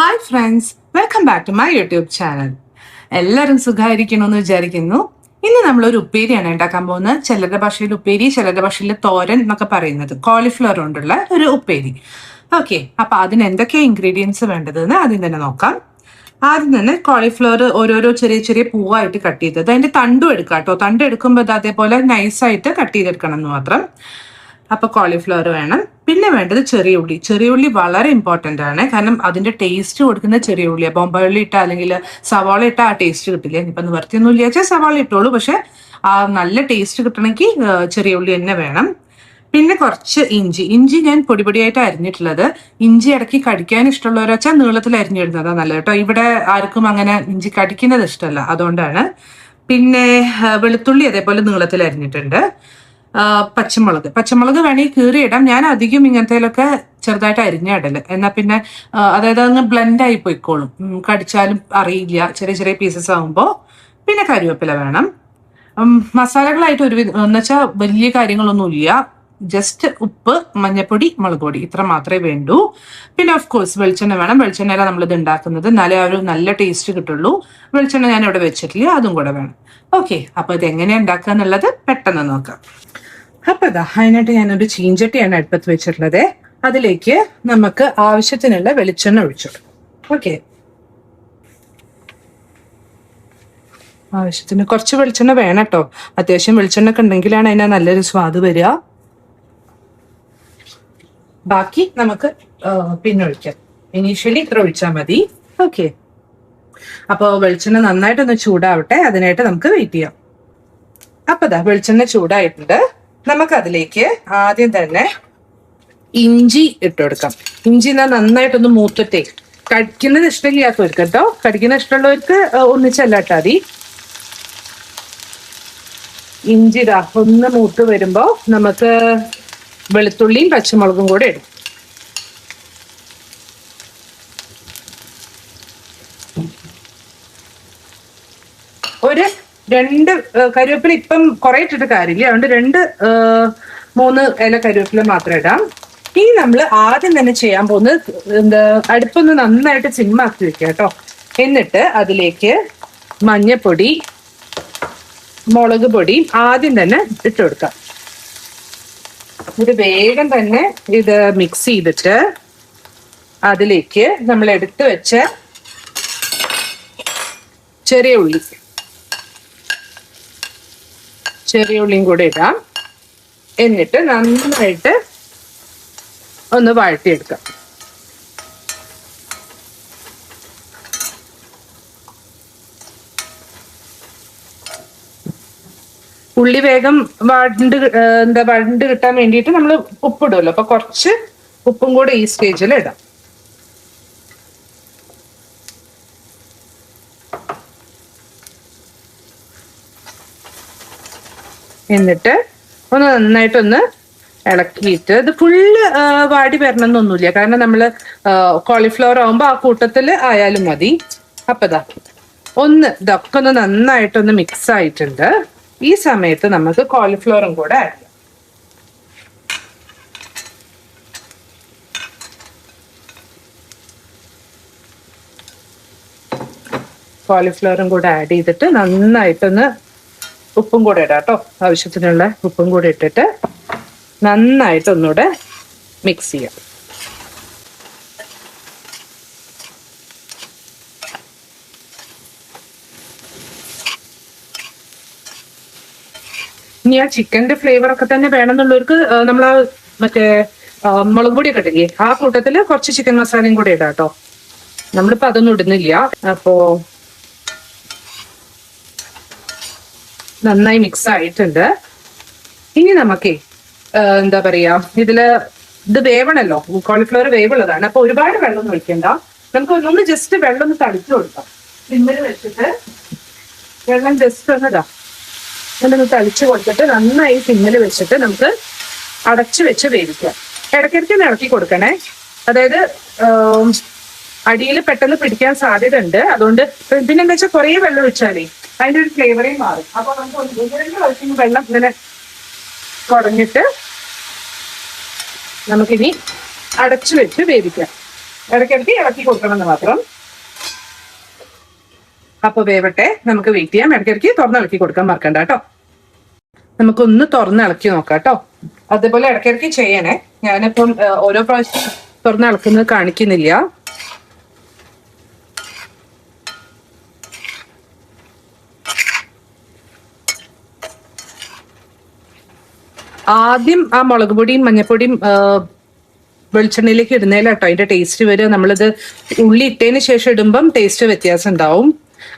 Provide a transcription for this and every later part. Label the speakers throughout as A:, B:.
A: Hi friends, welcome back to my YouTube channel. എല്ലാവരും സുഖമായിരിക്കണമെന്ന് വിചാരിക്കുന്നു. ഇന്ന് നമ്മളൊരു ഉപ്പേരിയാണ് ഉണ്ടാക്കാൻ പോകുന്നത്. ചിലരുടെ ഭാഷയിൽ ഉപ്പേരി, ചിലരുടെ ഭാഷയിൽ തോരൻ എന്നൊക്കെ പറയുന്നത്. കോളിഫ്ലവർ കൊണ്ടുള്ള ഒരു ഉപ്പേരി. ഓക്കെ, അപ്പൊ അതിന് എന്തൊക്കെയാണ് ഇൻഗ്രീഡിയൻസ് വേണ്ടതെന്ന് ആദ്യം തന്നെ നോക്കാം. ആദ്യം തന്നെ കോളിഫ്ലവർ ഓരോരോ ചെറിയ ചെറിയ പൂവായിട്ട് കട്ട് ചെയ്തത്. അതിന്റെ തണ്ടും എടുക്കാം കേട്ടോ. തണ്ട് എടുക്കുമ്പോൾ അത് അതേപോലെ നൈസായിട്ട് കട്ട് ചെയ്തെടുക്കണം എന്ന് മാത്രം. അപ്പൊ കോളിഫ്ലവർ വേണം. പിന്നെ വേണ്ടത് ചെറിയ ഉള്ളി. ചെറിയ ഉള്ളി വളരെ ഇമ്പോർട്ടൻ്റ് ആണ്, കാരണം അതിന്റെ ടേസ്റ്റ് കൊടുക്കുന്ന ചെറിയ ഉള്ളിയാണ്. ബൊമ്പ ഉള്ളി ഇട്ട അല്ലെങ്കിൽ സവാള ഇട്ട ആ ടേസ്റ്റ് കിട്ടില്ല. ഇനിയിപ്പം നിവർത്തിയൊന്നും ഇല്ല വെച്ചാൽ സവാള ഇട്ടോളൂ, പക്ഷെ ആ നല്ല ടേസ്റ്റ് കിട്ടണമെങ്കിൽ ചെറിയ ഉള്ളി തന്നെ വേണം. പിന്നെ കുറച്ച് ഇഞ്ചി ഞാൻ പൊടിയായിട്ട് അരിഞ്ഞിട്ടുള്ളത്. ഇഞ്ചി ഇടയ്ക്ക് കടിക്കാൻ ഇഷ്ടമുള്ളവരെ വെച്ചാൽ നീളത്തിൽ അരിഞ്ഞിടുന്നതാണ് നല്ലത് കേട്ടോ. ഇവിടെ ആർക്കും അങ്ങനെ ഇഞ്ചി കടിക്കുന്നത് ഇഷ്ടമല്ല, അതുകൊണ്ടാണ്. പിന്നെ വെളുത്തുള്ളി അതേപോലെ നീളത്തിൽ അരിഞ്ഞിട്ടുണ്ട്. പച്ചമുളക് വേണമെങ്കിൽ കീറിയിടാം. ഞാൻ അധികം ഇങ്ങനത്തേലൊക്കെ ചെറുതായിട്ട് അരിഞ്ഞിടല്. എന്നാൽ പിന്നെ അതായത് അങ്ങ് ബ്ലെൻഡ് ആയി പോയിക്കോളും, കടിച്ചാലും അറിയില്ല ചെറിയ ചെറിയ പീസസ് ആകുമ്പോൾ. പിന്നെ കറിവേപ്പില വേണം. മസാലകളായിട്ട് എന്നുവെച്ചാൽ വലിയ കാര്യങ്ങളൊന്നുമില്ല. ജസ്റ്റ് ഉപ്പ്, മഞ്ഞപ്പൊടി, മുളക് പൊടി, ഇത്ര മാത്രമേ വേണ്ടൂ. പിന്നെ ഓഫ് കോഴ്സ് വെളിച്ചെണ്ണ വേണം. വെളിച്ചെണ്ണയിലാണ് നമ്മളിത് ഉണ്ടാക്കുന്നത്, എന്നാലേ ആ ഒരു നല്ല ടേസ്റ്റ് കിട്ടുള്ളൂ. വെളിച്ചെണ്ണ ഞാൻ ഇവിടെ വെച്ചിട്ടില്ല, അതും കൂടെ വേണം. ഓക്കെ, അപ്പൊ ഇത് എങ്ങനെയാണ് ഉണ്ടാക്കുക എന്നുള്ളത് പെട്ടെന്ന് നോക്കാം. അപ്പൊ അതിനായിട്ട് ഞാനൊരു ചീഞ്ചട്ടിയാണ് അടുപ്പത്ത് വെച്ചിട്ടുള്ളത്. അതിലേക്ക് നമുക്ക് ആവശ്യത്തിനുള്ള വെളിച്ചെണ്ണ ഒഴിച്ചിടും. ഓക്കെ, ആവശ്യത്തിന് കുറച്ച് വെളിച്ചെണ്ണ വേണം കേട്ടോ. അത്യാവശ്യം വെളിച്ചെണ്ണ ഒക്കെ ഉണ്ടെങ്കിലാണ് അതിന് നല്ലൊരു സ്വാദ് വരിക. ബാക്കി നമുക്ക് പിന്നെ ഒഴിക്കാം. ഇനീഷ്യലി ഇത്ര ഒഴിച്ചാൽ മതി. ഓക്കെ, അപ്പോൾ വെളിച്ചെണ്ണ നന്നായിട്ടൊന്ന് ചൂടാവട്ടെ, അതിനായിട്ട് നമുക്ക് വെയിറ്റ് ചെയ്യാം. അപ്പൊ വെളിച്ചെണ്ണ ചൂടായിട്ടുണ്ട്. നമുക്ക് അതിലേക്ക് ആദ്യം തന്നെ ഇഞ്ചി ഇട്ടുകൊടുക്കാം. ഇഞ്ചി നന്നായിട്ടൊന്ന് മൂത്തിട്ടേ, കടിക്കുന്നത് ഇഷ്ടമില്ലാത്തവർക്ക് കേട്ടോ, കടിക്കുന്ന ഇഷ്ടമുള്ളവർക്ക് ഒന്നിച്ചല്ലാട്ടാ മതി. ഇഞ്ചി ഒന്ന് മൂത്ത് വരുമ്പോ നമുക്ക് വെളുത്തുള്ളിയും പച്ചമുളകും കൂടെ ഇടും. ഒരു 2 കറിവേപ്പില, ഇപ്പം കുറെ ഇട്ടിട്ട് കാര്യമില്ല, അതുകൊണ്ട് 2-3 ഇല കറിവേപ്പില മാത്രം ഇടാം. ഇനി നമ്മൾ ആദ്യം തന്നെ ചെയ്യാൻ പോകുന്നത് അടുപ്പൊന്ന് നന്നായിട്ട് സിമ്മാക്കി വെക്കുക കേട്ടോ. എന്നിട്ട് അതിലേക്ക് മഞ്ഞപ്പൊടി, മുളക് പൊടി ആദ്യം തന്നെ ഇട്ട് കൊടുക്കാം. ഇത് വേഗം തന്നെ ഇത് മിക്സ് ചെയ്തിട്ട് അതിലേക്ക് നമ്മൾ എടുത്തു വെച്ച ചെറിയ ഉള്ളിയും കൂടെ ഇടാം. എന്നിട്ട് നന്നായിട്ട് ഒന്ന് വഴറ്റിയെടുക്കാം. ഉള്ളി വേഗം വഴണ്ട് കിട്ടാൻ വേണ്ടിയിട്ട് നമ്മൾ ഉപ്പിടുമല്ലോ, അപ്പൊ കുറച്ച് ഉപ്പും കൂടെ ഈ സ്റ്റേജിൽ ഇടാം. എന്നിട്ട് ഒന്ന് നന്നായിട്ടൊന്ന് ഇളക്കിയിട്ട്, ഇത് ഫുള്ള് വാടി വരണമെന്നൊന്നുമില്ല, കാരണം നമ്മൾ കോളിഫ്ലവർ ആകുമ്പോൾ ആ കൂട്ടത്തിൽ ആയാലും മതി. അപ്പൊ ഇതൊക്കെ ഒന്ന് നന്നായിട്ടൊന്ന് മിക്സ് ആയിട്ടുണ്ട്. ഈ സമയത്ത് നമുക്ക് കോളിഫ്ലവറും കൂടെ ആഡ് ചെയ്യാം. കോളിഫ്ലവറും കൂടെ ആഡ് ചെയ്തിട്ട് നന്നായിട്ടൊന്ന് ഉപ്പും കൂടെ ഇടാം കേട്ടോ. ആവശ്യത്തിനുള്ള ഉപ്പും കൂടെ ഇട്ടിട്ട് നന്നായിട്ട് ഒന്നുകൂടെ മിക്സ് ചെയ്യാം. ഇനി ആ ചിക്കന്റെ ഫ്ലേവർ ഒക്കെ തന്നെ വേണമെന്നുള്ളവർക്ക് നമ്മൾ മറ്റേ മുളക് പൊടിയൊക്കെ ഇട്ടില്ലേ, ആ കൂട്ടത്തിൽ കുറച്ച് ചിക്കൻ മസാലയും കൂടെ ഇടാം കേട്ടോ. നമ്മളിപ്പോ അതൊന്നും ഇടുന്നില്ല. അപ്പോ നന്നായി മിക്സ് ആയിട്ടുണ്ട്. ഇനി നമുക്കേ എന്താ പറയാ, ഇത് വേവണല്ലോ, കോളിഫ്ലവർ വേവുള്ളതാണ്. അപ്പൊ ഒരുപാട് വെള്ളം ഒഴിക്കണ്ട. നമുക്ക് ഒന്ന് ജസ്റ്റ് വെള്ളം ഒന്ന് തളിച്ചു കൊടുക്കാം. സിമ്മിൽ വെച്ചിട്ട് വെള്ളം ജസ്റ്റ് ഒന്ന് തളിച്ചു കൊടുത്തിട്ട് നന്നായി സിമ്മിൽ വെച്ചിട്ട് നമുക്ക് അടച്ചു വെച്ച് വേവിക്കാം. ഇടയ്ക്കിടയ്ക്ക് ഇളക്കി കൊടുക്കണേ, അതായത് അടിയിൽ പെട്ടെന്ന് പിടിക്കാൻ സാധ്യത ഉണ്ട്. അതുകൊണ്ട് പിന്നെന്താ വെച്ചാൽ കുറേ വെള്ളം ഒഴിച്ചാലേ അതിൻ്റെ ഒരു ഫ്ലേവറേ മാറും. അപ്പൊ നമുക്ക് 1-2 പ്രാവശ്യം വെള്ളം ഇങ്ങനെ കുറഞ്ഞിട്ട് നമുക്കിനി അടച്ചു വെച്ച് വേവിക്കാം. ഇടയ്ക്കിടയ്ക്ക് ഇളക്കി കൊടുക്കണമെന്ന് മാത്രം. അപ്പോൾ വേവട്ടെ, നമുക്ക് വെയിറ്റ് ചെയ്യാം. ഇടയ്ക്കിടയ്ക്ക് തുറന്നിളക്കി കൊടുക്കാൻ മറക്കണ്ട കേട്ടോ. നമുക്കൊന്ന് തുറന്നിളക്കി നോക്കാം കേട്ടോ. അതേപോലെ ഇടയ്ക്കിടയ്ക്ക് ചെയ്യണേ. ഞാനിപ്പം ഓരോ പ്രാവശ്യം തുറന്നിളക്കുന്നത് കാണിക്കുന്നില്ല. ആദ്യം ആ മുളക് പൊടിയും മഞ്ഞപ്പൊടിയും വെളിച്ചെണ്ണയിലേക്ക് ഇടുന്നതിലാട്ടോ അതിന്റെ ടേസ്റ്റ് വരിക. നമ്മളിത് ഉള്ളി ഇട്ടതിന് ശേഷം ഇടുമ്പം ടേസ്റ്റ് വ്യത്യാസം ഉണ്ടാവും.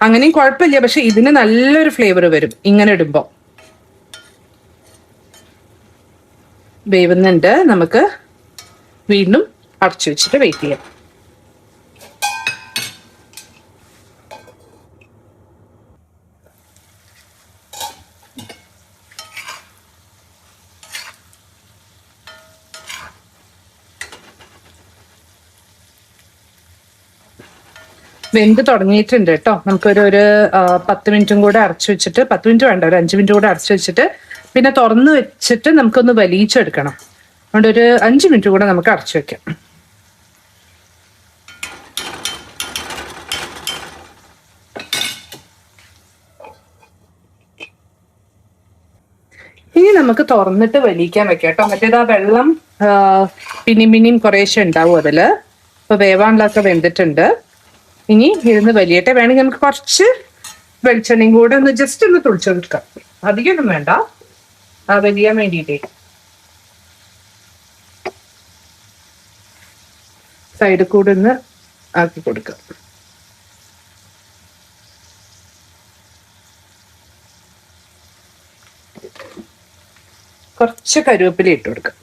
A: അങ്ങനെയും കുഴപ്പമില്ല, പക്ഷെ ഇതിന് നല്ലൊരു ഫ്ലേവർ വരും ഇങ്ങനെ ഇടുമ്പോൾ. വേവുന്നുണ്ട്, നമുക്ക് വീണ്ടും അടച്ചു വെച്ചിട്ട് വെയിറ്റ് ചെയ്യാം. വെന്ത് തുടങ്ങിയിട്ടുണ്ട് കേട്ടോ. നമുക്കൊരു 10 മിനിറ്റും കൂടെ അടച്ചു വെച്ചിട്ട്, 10 മിനിറ്റ് വേണ്ട, ഒരു 5 മിനിറ്റ് കൂടെ അടച്ചു വെച്ചിട്ട് പിന്നെ തുറന്ന് വെച്ചിട്ട് നമുക്കൊന്ന് വലിച്ചെടുക്കണം. അതുകൊണ്ട് ഒരു 5 മിനിറ്റ് കൂടെ നമുക്ക് അടച്ചു വെക്കാം. ഇനി നമുക്ക് തുറന്നിട്ട് വലിക്കാൻ വെക്കാം കേട്ടോ. മറ്റേത് ആ വെള്ളം പിന്നെയും കുറേശ്ശെ ഉണ്ടാവും അതില്. ഇപ്പൊ വേവാനുള്ളതൊക്കെ വെന്തിട്ടുണ്ട്. ഇനി ഇരുന്ന് വലിയട്ടെ. വേണമെങ്കിൽ നമുക്ക് കുറച്ച് വെളിച്ചെണ്ണയും കൂടെ ഒന്ന് ജസ്റ്റ് ഒന്ന് തുളിച്ചെടുക്കാം. അധികമൊന്നും വേണ്ട, വലിയാൻ വേണ്ടിയിട്ടേ. സൈഡിൽ കൂടെ ഒന്ന് ആക്കി കൊടുക്കാം. കുറച്ച് കരുവേപ്പില ഇട്ട് കൊടുക്കാം.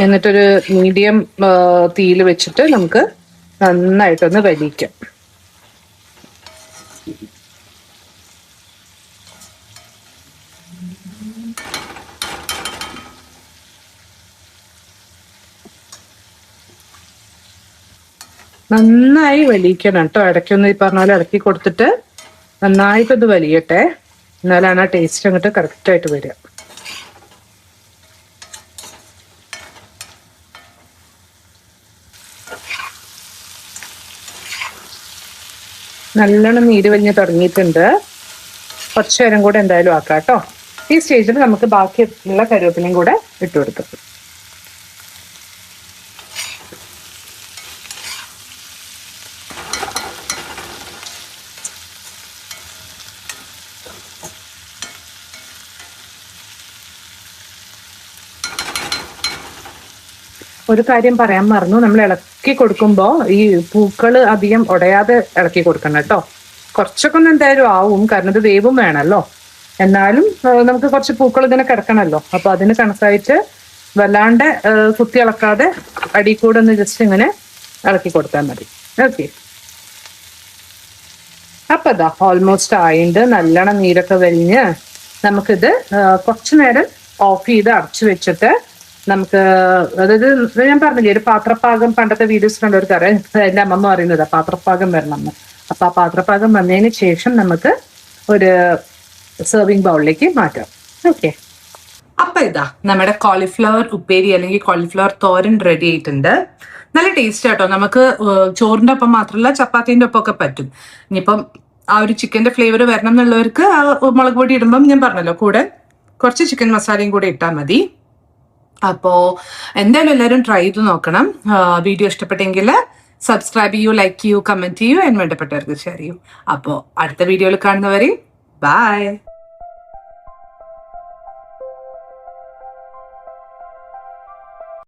A: എന്നിട്ടൊരു മീഡിയം തീയിൽ വെച്ചിട്ട് നമുക്ക് നന്നായിട്ടൊന്ന് വലിക്കാം. നന്നായി വലിക്കണം കേട്ടോ. ഇടയ്ക്കൊന്ന് ഈ പറഞ്ഞ പോലെ ഇളക്കി കൊടുത്തിട്ട് നന്നായിട്ടൊന്ന് വലിയട്ടെ. എന്നാലാണ് ആ ടേസ്റ്റ് അങ്ങോട്ട് കറക്റ്റായിട്ട് വരിക. നല്ലോണം നീര് വലിഞ്ഞ് തുടങ്ങിയിട്ടുണ്ട്. കുറച്ച് നേരം കൂടെ എന്തായാലും ആക്കാം കേട്ടോ. ഈ സ്റ്റേജിൽ നമുക്ക് ബാക്കിയുള്ള കരുവേപ്പിലയും കൂടെ ഇട്ട് കൊടുക്കാം. ഒരു കാര്യം പറയാൻ മറന്നു, നമ്മൾ ഇളക്കി കൊടുക്കുമ്പോൾ ഈ പൂക്കൾ അധികം ഉടയാതെ ഇളക്കി കൊടുക്കണം കേട്ടോ. കുറച്ചൊക്കെ ഒന്ന് എന്തായാലും ആവും, കാരണം ഇത് വേവും വേണമല്ലോ. എന്നാലും നമുക്ക് കുറച്ച് പൂക്കൾ ഇങ്ങനെ കിടക്കണമല്ലോ. അപ്പൊ അതിന് കണക്കായിട്ട് വല്ലാണ്ട് കുത്തി ഇളക്കാതെ അടി കൂടെ ഒന്ന് ജസ്റ്റ് ഇങ്ങനെ ഇളക്കി കൊടുത്താൽ മതി. ഓക്കെ, അപ്പൊ ഇതാ ഓൾമോസ്റ്റ് ആയിണ്ട്. നല്ലോണം നീരൊക്കെ വലിഞ്ഞ് നമുക്കിത് കുറച്ചു നേരം ഓഫ് ചെയ്ത് അടച്ചു വെച്ചിട്ട് നമുക്ക്, അതായത് ഞാൻ പറഞ്ഞില്ലേ ഒരു പാത്രപ്പാകം, പണ്ടത്തെ വീഡിയോസ് കണ്ടവർക്ക് അറിയാം, എൻ്റെ അമ്മമ്മ പറയുന്നത് പാത്രപ്പാകം വരണം എന്ന്. അപ്പൊ ആ പാത്രപ്പാകം വന്നതിന് ശേഷം നമുക്ക് ഒരു സെർവിങ് ബൗളിലേക്ക് മാറ്റാം. ഓക്കെ, അപ്പൊ ഇതാ നമ്മുടെ കോളിഫ്ലവർ ഉപ്പേരി അല്ലെങ്കിൽ കോളിഫ്ലവർ തോരൻ റെഡി ആയിട്ടുണ്ട്. നല്ല ടേസ്റ്റ് ആട്ടോ. നമുക്ക് ചോറിന്റെ ഒപ്പം മാത്രമല്ല ചപ്പാത്തിന്റെ ഒപ്പം ഒക്കെ പറ്റും. ഇനിയിപ്പം ആ ഒരു ചിക്കന്റെ ഫ്ലേവർ വരണം എന്നുള്ളവർക്ക് മുളക് പൊടി ഇടുമ്പം ഞാൻ പറഞ്ഞല്ലോ കൂടെ കുറച്ച് ചിക്കൻ മസാലയും കൂടെ ഇട്ടാൽ മതി. അപ്പോൾ എന്തായാലും എല്ലാവരും ട്രൈ ചെയ്ത് നോക്കണം. വീഡിയോ ഇഷ്ടപ്പെട്ടെങ്കിൽ സബ്സ്ക്രൈബ് ചെയ്യൂ, ലൈക്ക് ചെയ്യൂ, കമൻറ്റ് ചെയ്യൂ, വേണ്ടപ്പെട്ടവർക്ക് ഷെയർ ചെയ്യൂ. അപ്പോൾ അടുത്ത വീഡിയോയിൽ കാണുന്നവരെ ബൈ.